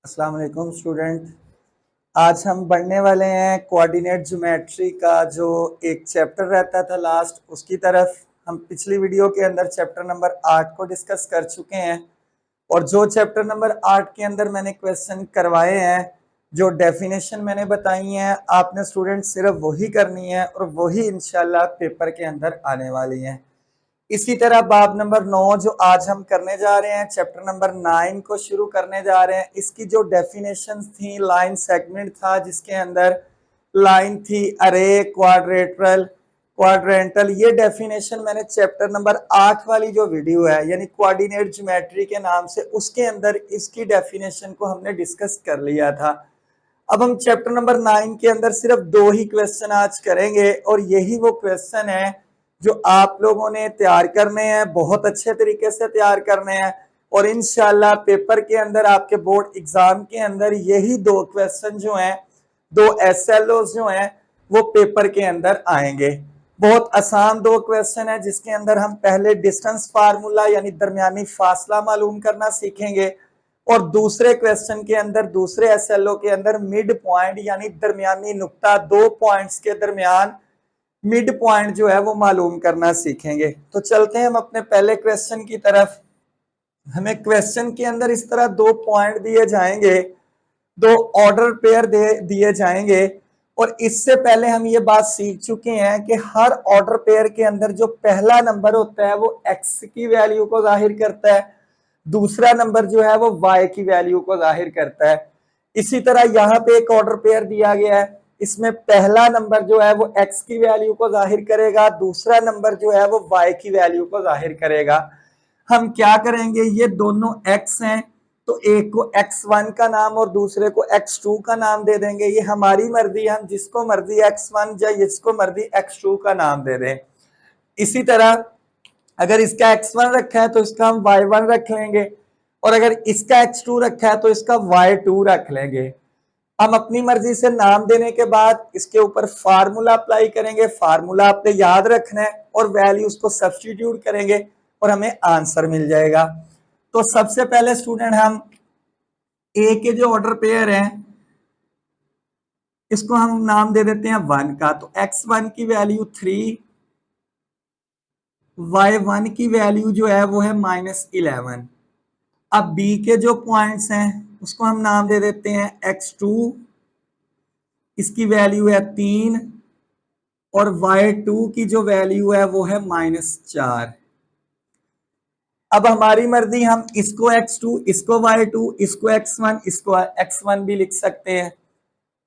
अस्सलाम वालेकुम स्टूडेंट। आज हम पढ़ने वाले हैं कोऑर्डिनेट ज्योमेट्री का जो एक चैप्टर रहता था लास्ट, उसकी तरफ। हम पिछली वीडियो के अंदर चैप्टर नंबर 8 को डिस्कस कर चुके हैं और जो चैप्टर नंबर 8 के अंदर मैंने क्वेश्चन करवाए हैं, जो डेफिनेशन मैंने बताई हैं, आपने स्टूडेंट सिर्फ वही करनी है और वही इंशाल्लाह पेपर के अंदर आने वाली हैं। इसी तरह बाब नंबर 9 जो आज हम करने जा रहे हैं, चैप्टर नंबर 9 को शुरू करने जा रहे हैं। इसकी जो डेफिनेशंस थी, लाइन सेगमेंट था जिसके अंदर लाइन थी, अरे, क्वाड्रेटरल, क्वाड्रेंटल, ये डेफिनेशन मैंने चैप्टर नंबर 8 वाली जो वीडियो है यानी कोऑर्डिनेट ज्योमेट्री के नाम से, उसके अंदर इसकी डेफिनेशन को हमने डिस्कस कर लिया था। अब हम चैप्टर नंबर 9 के अंदर सिर्फ 2 ही क्वेश्चन आज करेंगे और यही वो क्वेश्चन है जो आप लोगों ने तैयार करने हैं, बहुत अच्छे तरीके से तैयार करने हैं और इंशाल्लाह पेपर के अंदर, आपके बोर्ड एग्जाम के अंदर यही 2 क्वेश्चन जो हैं, 2 SLO जो हैं, वो पेपर के अंदर आएंगे। बहुत आसान 2 क्वेश्चन है जिसके अंदर हम पहले डिस्टेंस फार्मूला यानी दरमियानी फासला मालूम करना सीखेंगे और दूसरे क्वेश्चन के अंदर, दूसरे SLO के अंदर मिड पॉइंट यानी दरमियानी नुक्ता, 2 पॉइंट्स के दरमियान मिड पॉइंट जो है वो मालूम करना सीखेंगे। तो चलते हैं हम अपने पहले क्वेश्चन की तरफ। हमें क्वेश्चन के अंदर इस तरह 2 पॉइंट दिए जाएंगे, 2 ऑर्डर पेयर दिए जाएंगे और इससे पहले हम ये बात सीख चुके हैं कि हर ऑर्डर पेयर के अंदर जो पहला नंबर होता है वो x की वैल्यू को जाहिर करता है, दूसरा नंबर जो है वो y की वैल्यू को जाहिर करता है। इसी तरह यहाँ पे एक ऑर्डर पेयर दिया गया है, इसमें पहला नंबर जो है वो x की वैल्यू को जाहिर करेगा, दूसरा नंबर जो है वो y की वैल्यू को जाहिर करेगा। हम क्या करेंगे, ये दोनों x हैं तो एक को x1 का नाम और दूसरे को x2 का नाम दे देंगे। ये हमारी मर्जी, हम जिसको मर्जी x1 या जिसको मर्जी x2 का नाम दे दें। इसी तरह अगर इसका x1 रखा है तो इसका हम y1 रख लेंगे और अगर इसका x2 रखा है तो इसका y2 रख लेंगे। हम अपनी मर्जी से नाम देने के बाद इसके ऊपर फार्मूला अप्लाई करेंगे। फार्मूला आपने याद रखना है और वैल्यूज को सब्स्टिट्यूट करेंगे और हमें आंसर मिल जाएगा। तो सबसे पहले स्टूडेंट हम ए के जो ऑर्डर पेयर हैं इसको हम नाम दे देते हैं 1 का। तो x1 की वैल्यू 3, y1 की वैल्यू जो है वो है -11। अब बी के जो पॉइंट्स हैं उसको हम नाम दे देते हैं x2, इसकी वैल्यू है 3 और y2 की जो वैल्यू है वो है -4। अब हमारी मर्जी, हम इसको x2, इसको y2, इसको x1, इसको x1 भी लिख सकते हैं।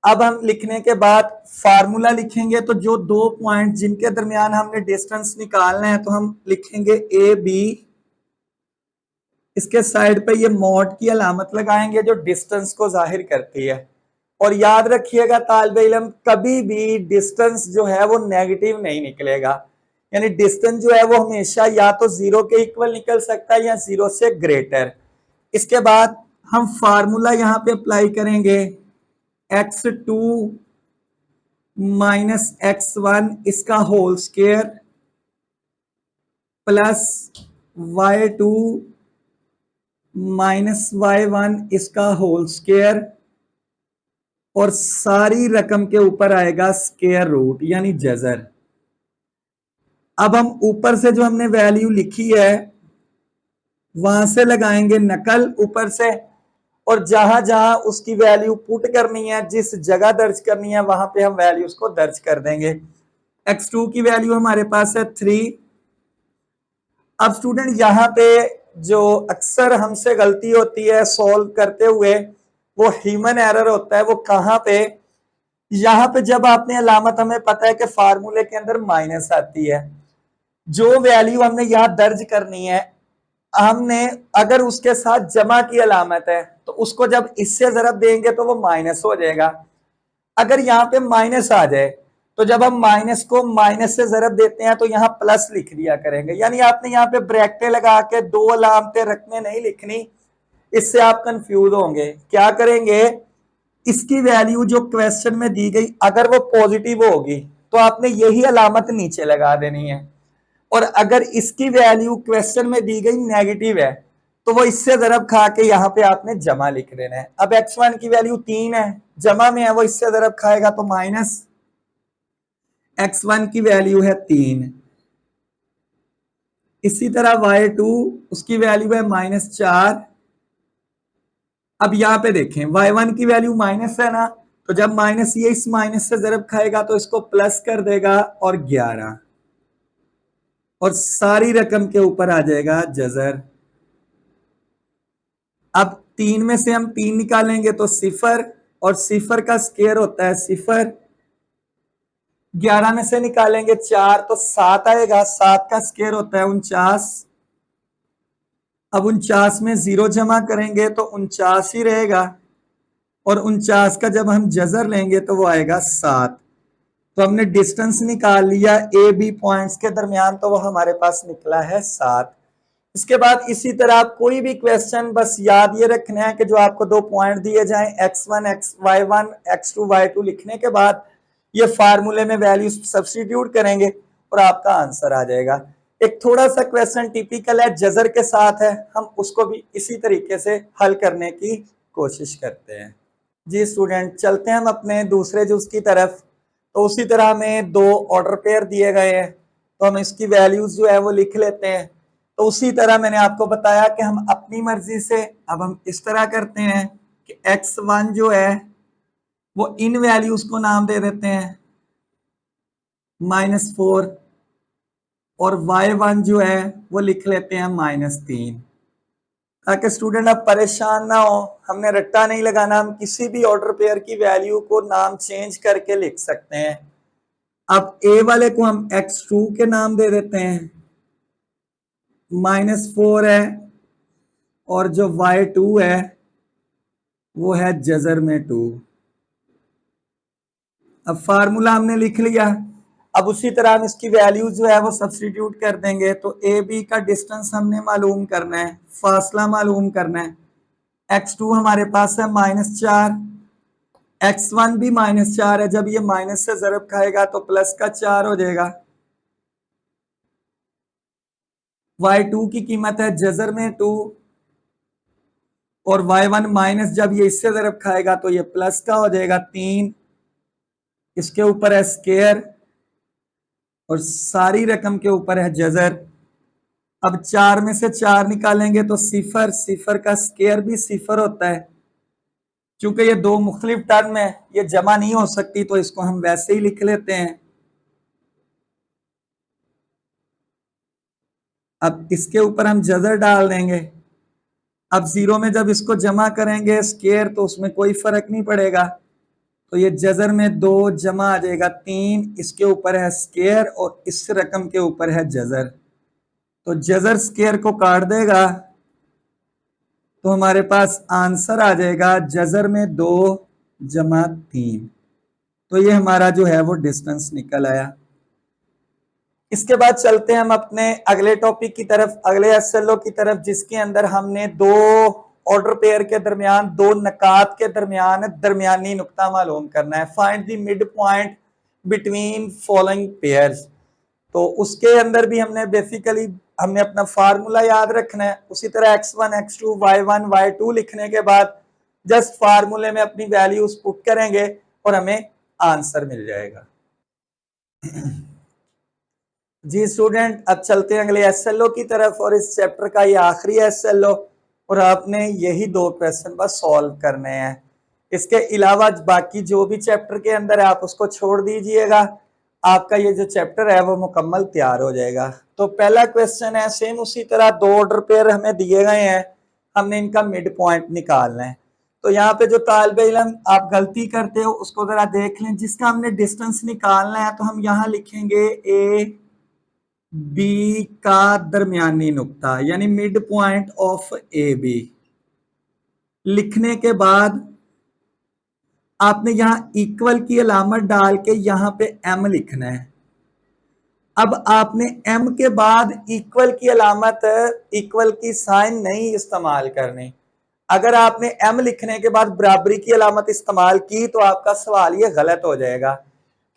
अब हम लिखने के बाद फार्मूला लिखेंगे तो जो 2 पॉइंट जिनके दरमियान हमने डिस्टेंस निकालना है तो हम लिखेंगे ए बी, इसके साइड पे ये मॉड की अलामत लगाएंगे जो डिस्टेंस को जाहिर करती है। और याद रखिएगा तालिब इल्म, कभी भी डिस्टेंस जो है वो नेगेटिव नहीं निकलेगा, यानी डिस्टेंस जो है वो हमेशा या तो 0 के इक्वल निकल सकता है या 0 से ग्रेटर। इसके बाद हम फार्मूला यहाँ पे अप्लाई करेंगे, x2 माइनस x1 इसका whole square plus y2 minus y1 इसका होल स्क्वायर और सारी रकम के ऊपर आएगा स्क्वायर रूट यानी जजर। अब हम ऊपर से जो हमने वैल्यू लिखी है वहां से लगाएंगे नकल ऊपर से और जहां जहां उसकी वैल्यू पुट करनी है, जिस जगह दर्ज करनी है, वहां पे हम वैल्यू उसको दर्ज कर देंगे। x2 की वैल्यू हमारे पास है 3। अब स्टूडेंट यहाँ पे जो अक्सर हमसे गलती होती है सॉल्व करते हुए, वो ह्यूमन एरर होता है। वो कहाँ पे, यहाँ पे जब आपने अलामत, हमें पता है कि फार्मूले के अंदर माइनस आती है, जो वैल्यू हमने यहाँ दर्ज करनी है, हमने अगर उसके साथ जमा की अलामत है तो उसको जब इससे जरब देंगे तो वो माइनस हो जाएगा। अगर यहाँ पे माइनस आ जाए तो जब हम माइनस को माइनस से जरब देते हैं तो यहाँ प्लस लिख दिया करेंगे, यानी आपने यहाँ पे ब्रैकेट लगा के 2 अलामतें रखने नहीं लिखनी, इससे आप कंफ्यूज होंगे। क्या करेंगे, इसकी वैल्यू जो क्वेश्चन में दी गई अगर वो पॉजिटिव होगी तो आपने यही अलामत नीचे लगा देनी है, और अगर इसकी वैल्यू क्वेश्चन में दी गई नेगेटिव है तो वो इससे ज़रब खा के यहाँ पे आपने जमा लिख देना है। अब x1 की वैल्यू 3 है, जमा में है, वो इससे ज़रब खाएगा तो माइनस x1 की वैल्यू है 3। इसी तरह y2 उसकी वैल्यू है -4। अब यहाँ पे देखें y1 की वैल्यू माइनस है ना, तो जब माइनस ये इस माइनस से ज़रब खाएगा तो इसको प्लस कर देगा और 11, और सारी रकम के ऊपर आ जाएगा जजर। अब 3 में से हम 3 निकालेंगे तो 0, और 0 का स्क्वायर होता है 0। 11 में से निकालेंगे 4 तो 7 आएगा, 7 का स्क्वायर होता है 49। अब 49 में 0 जमा करेंगे तो 49 ही रहेगा, और 49 का जब हम जजर लेंगे तो वो आएगा 7। तो हमने डिस्टेंस निकाल लिया ए बी पॉइंट्स के दरमियान, तो वो हमारे पास निकला है 7। इसके बाद इसी तरह आप कोई भी क्वेश्चन बस याद ये रखना है कि जो आपको 2 पॉइंट दिए जाएं x1 y1 x2 y2 लिखने के बाद ये फार्मूले में वैल्यू सब्स्टिट्यूट करेंगे और आपका आंसर आ जाएगा। एक थोड़ा सा क्वेश्चन टिपिकल है, जजर के साथ है, हम उसको भी इसी तरीके से हल करने की कोशिश करते हैं। जी स्टूडेंट, चलते हैं हम अपने दूसरे जुज की तरफ। तो उसी तरह हमें 2 ऑर्डर पेयर दिए गए हैं, तो हम इसकी वैल्यूज जो है वो लिख लेते हैं। तो उसी तरह मैंने आपको बताया कि हम अपनी मर्जी से अब हम इस तरह करते हैं कि x1 जो है वो इन वैल्यूज को नाम दे देते हैं -4, और y1 जो है वो लिख लेते हैं -3, ताकि स्टूडेंट आप परेशान ना हो। हमने रट्टा नहीं लगाना, हम किसी भी ऑर्डर पेयर की वैल्यू को नाम चेंज करके लिख सकते हैं। अब ए वाले को हम x2 के नाम दे देते हैं, -4 है, और जो y2 है वो है जजर में 2। अब फार्मूला हमने लिख लिया। अब उसी तरह हम इसकी वैल्यू जो है वो सब्स्टिट्यूट कर देंगे। तो ए बी का डिस्टेंस हमने मालूम करना है, फासला मालूम करना है। x2 हमारे पास है -4, x1 भी -4 है, जब ये माइनस से ज़रब खाएगा तो प्लस का 4 हो जाएगा। y2 की कीमत है जजर में 2, और y1 माइनस जब ये इससे ज़रब खाएगा तो ये प्लस का हो जाएगा 3। इसके ऊपर है स्क्वायर, और सारी रकम के ऊपर है जजर। अब 4 में से 4 निकालेंगे तो 0, 0 का स्क्वायर भी 0 होता है। क्योंकि ये 2 मुख्तलिफ टर्म है, ये जमा नहीं हो सकती, तो इसको हम वैसे ही लिख लेते हैं। अब इसके ऊपर हम जजर डाल देंगे। अब 0 में जब इसको जमा करेंगे स्क्वायर तो उसमें कोई फर्क नहीं पड़ेगा, तो ये जजर में 2 जमा आ जाएगा 3, इसके ऊपर है स्क्वायर और इस रकम के ऊपर है जजर। तो जजर स्क्वायर को काट देगा तो हमारे पास आंसर आ जाएगा जजर में 2 जमा 3। तो ये हमारा जो है वो डिस्टेंस निकल आया। इसके बाद चलते हैं हम अपने अगले टॉपिक की तरफ, अगले एसएलओ की तरफ, जिसके अंदर हमने 2 ऑर्डर पेयर के दरमियान, 2 नकात के दरमियान दरमियानी नुक्ता मालूम करना है। Find the mid point between following pairs. तो उसके अंदर भी हमने बेसिकली हमने अपना फार्मूला याद रखना है। उसी तरह x1 x2 y1 y2 लिखने के बाद जस्ट फार्मूले में अपनी वैल्यूज पुट करेंगे और हमें आंसर मिल जाएगा। जी स्टूडेंट, अब चलते हैं अगले एसएलओ की तरफ, और इस चैप्टर का ये आखिरी एसएलओ, और आपने यही 2 क्वेश्चन बस सॉल्व करने हैं। इसके अलावा बाकी जो भी चैप्टर के अंदर है आप उसको छोड़ दीजिएगा, आपका ये जो चैप्टर है वो मुकम्मल तैयार हो जाएगा। तो पहला क्वेश्चन है, सेम उसी तरह 2 ऑर्डर पेयर हमें दिए गए हैं, हमने इनका मिड पॉइंट निकालना है। तो यहाँ पे जो तालिब इल्म आप गलती करते हो उसको जरा देख लें। जिसका हमने डिस्टेंस निकालना है तो हम यहाँ लिखेंगे ए बी का दरमियानी नुक्ता, यानी mid point of A B. लिखने के बाद आपने यहां इक्वल की अलामत डाल के यहां पे एम लिखना है। अब आपने एम के बाद इक्वल की अलामत, इक्वल की साइन नहीं इस्तेमाल करनी। अगर आपने एम लिखने के बाद बराबरी की अलामत इस्तेमाल की तो आपका सवाल ये गलत हो जाएगा,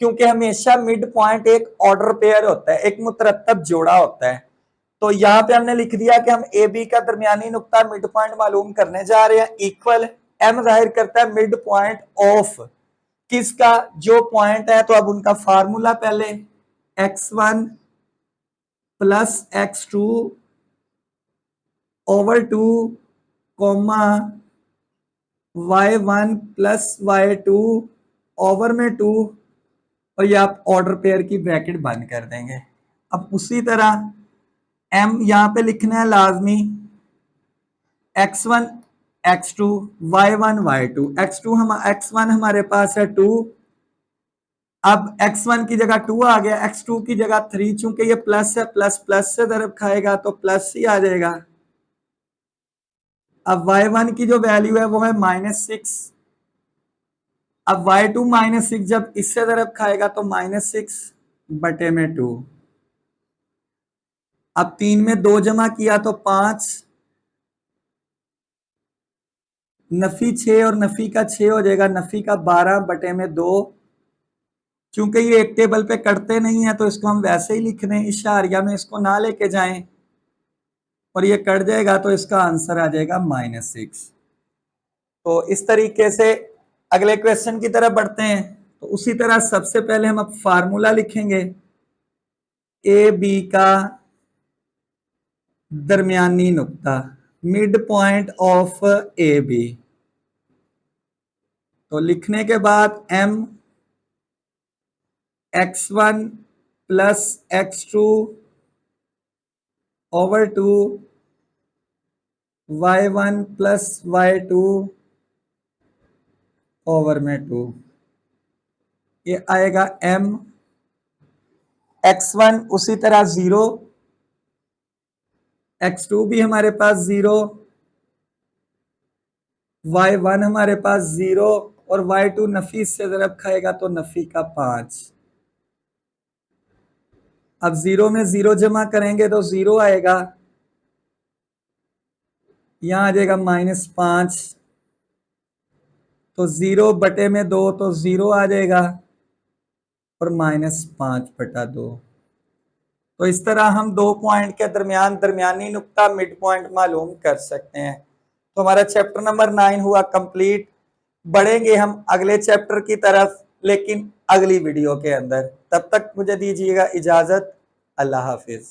क्योंकि हमेशा मिड पॉइंट एक ऑर्डर पेयर होता है, एक मुतरतब जोड़ा होता है। तो यहाँ पे हमने लिख दिया कि हम ए बी का दरमियानी नुक्ता मिड पॉइंट मालूम करने जा रहे हैं। इक्वल एम जाहिर करता है मिड पॉइंट ऑफ किसका, जो पॉइंट है। तो अब उनका फार्मूला पहले x1 plus x2 over 2 comma y1 plus y2 over में 2, और ये आप ऑर्डर पेयर की ब्रैकेट बंद कर देंगे। अब उसी तरह m यहां पे लिखना है लाजमी, x1 x2 y1 y2, x1 हमारे पास है 2, अब x1 की जगह 2 आ गया, x2 की जगह 3, चूंकि ये प्लस है, प्लस प्लस से दरब खाएगा तो प्लस ही आ जाएगा। अब y1 की जो वैल्यू है वो है -6, अब y2 -6 जब इससे दरब खाएगा तो -6 बटे में 2, अब 3 में 2 जमा किया तो 5, नफी 6 और नफी का 6 हो जाएगा, नफी का 12 बटे में 2। चूंकि ये एक टेबल पे करते नहीं है तो इसको हम वैसे ही लिख रहे हैं, इशारिया में इसको ना लेके जाएं, और ये कट जाएगा तो इसका आंसर आ जाएगा -6। तो इस तरीके से अगले क्वेश्चन की तरफ बढ़ते हैं। तो उसी तरह सबसे पहले हम अब फार्मूला लिखेंगे ए बी का दरमियानी नुक्ता, mid point of A B. तो लिखने के बाद m x1 plus x2 over 2 y1 plus y2 over में 2, ये आएगा m x1 उसी तरह 0, x2 भी हमारे पास 0, y1 हमारे पास 0, और y2 नफी से जरब खाएगा तो नफी का 5। अब 0 में 0 जमा करेंगे तो 0 आएगा, यहां आ जाएगा -5, तो 0 बटे में 2 तो 0 आ जाएगा, और -5 बटा 2। तो इस तरह हम दो पॉइंट के दरमियान दरमियानी नुक्ता मिड पॉइंट मालूम कर सकते हैं। तो हमारा चैप्टर नंबर 9 हुआ कंप्लीट। बढ़ेंगे हम अगले चैप्टर की तरफ, लेकिन अगली वीडियो के अंदर। तब तक मुझे दीजिएगा इजाजत। अल्लाह हाफिज।